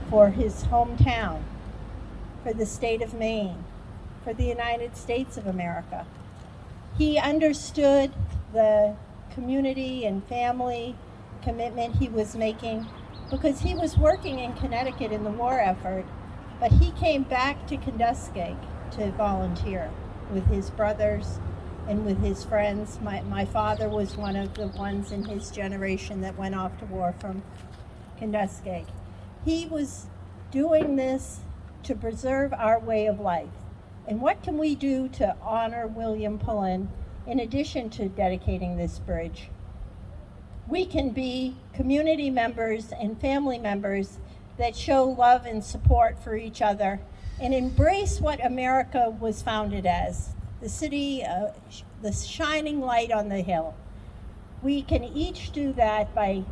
for his hometown, for the state of Maine, for the United States of America. He understood the community and family commitment he was making because he was working in Connecticut in the war effort, but he came back to Kenduskeag to volunteer with his brothers and with his friends. My father was one of the ones in his generation that went off to war from Kenduskeag. He was doing this to preserve our way of life. And what can we do to honor William Pullen in addition to dedicating this bridge? We can be community members and family members that show love and support for each other and embrace what America was founded as, the city, the shining light on the hill. We can each do that by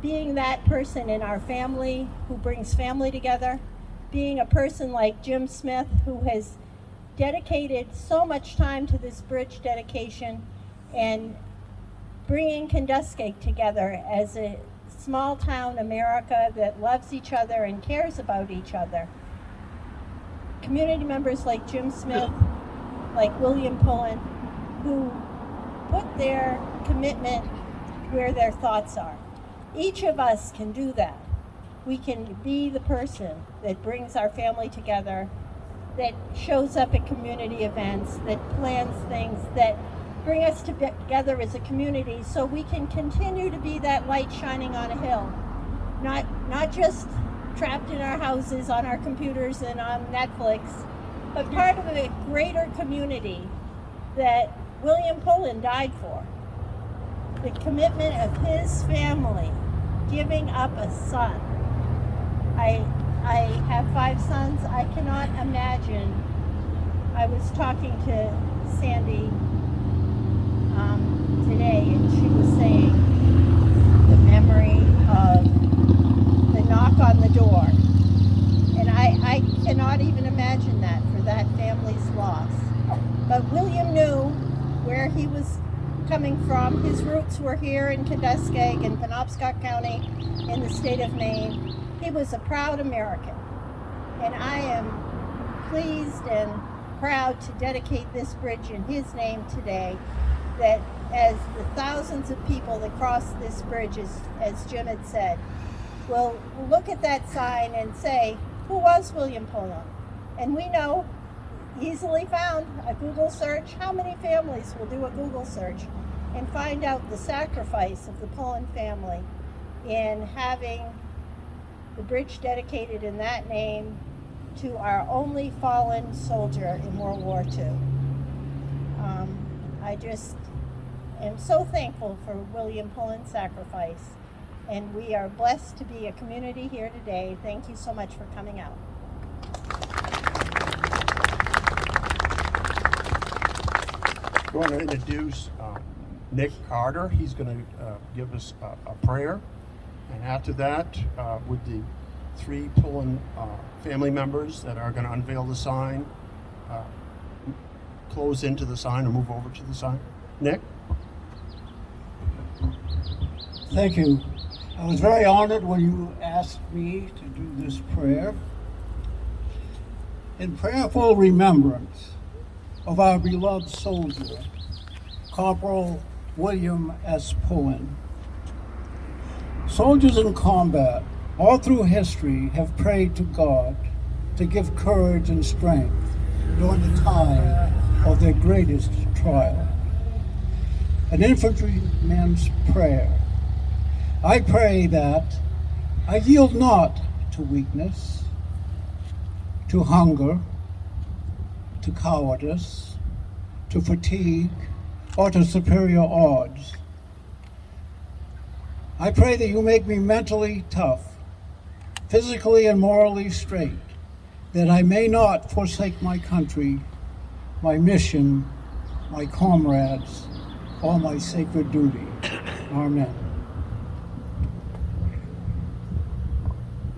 being that person in our family who brings family together, being a person like Jim Smith, who has dedicated so much time to this bridge dedication and bringing Kenduskeag together as a small town America that loves each other and cares about each other. Community members like Jim Smith, like William Pullen, who put their commitment where their thoughts are. Each of us can do that. We can be the person that brings our family together, that shows up at community events, that plans things, that bring us together as a community so we can continue to be that light shining on a hill. Not just trapped in our houses, on our computers and on Netflix, but part of a greater community that William Pullen died for. The commitment of his family, giving up a son. I have 5 sons. I cannot imagine. I was talking to Sandy today, and she was saying the memory of the knock on the door. And I cannot even imagine that for that family's loss. But William knew where he was coming from. His roots were here in Kenduskeag in Penobscot County in the state of Maine. He was a proud American. And I am pleased and proud to dedicate this bridge in his name today, that as the thousands of people that cross this bridge, as Jim had said, will look at that sign and say, who was William Pullen? And we know, easily found, a Google search. How many families will do a Google search and find out the sacrifice of the Pullen family in having the bridge dedicated in that name to our only fallen soldier in World War II. I just am so thankful for William Pullen's sacrifice, and we are blessed to be a community here today. Thank you so much for coming out. I'm going to introduce Nick Carter. He's going to give us a prayer, and after that, with the 3 Pullen family members that are going to unveil the sign, close into the sign or move over to the sign. Nick? Thank you. I was very honored when you asked me to do this prayer. In prayerful remembrance of our beloved soldier, Corporal William S. Pullen. Soldiers in combat all through history have prayed to God to give courage and strength during the time of their greatest trial. An infantryman's prayer. I pray that I yield not to weakness, to hunger, to cowardice, to fatigue, or to superior odds. I pray that you make me mentally tough, physically and morally straight, that I may not forsake my country, my mission, my comrades, or my sacred duty. Amen.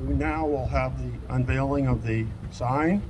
We now will have the unveiling of the sign.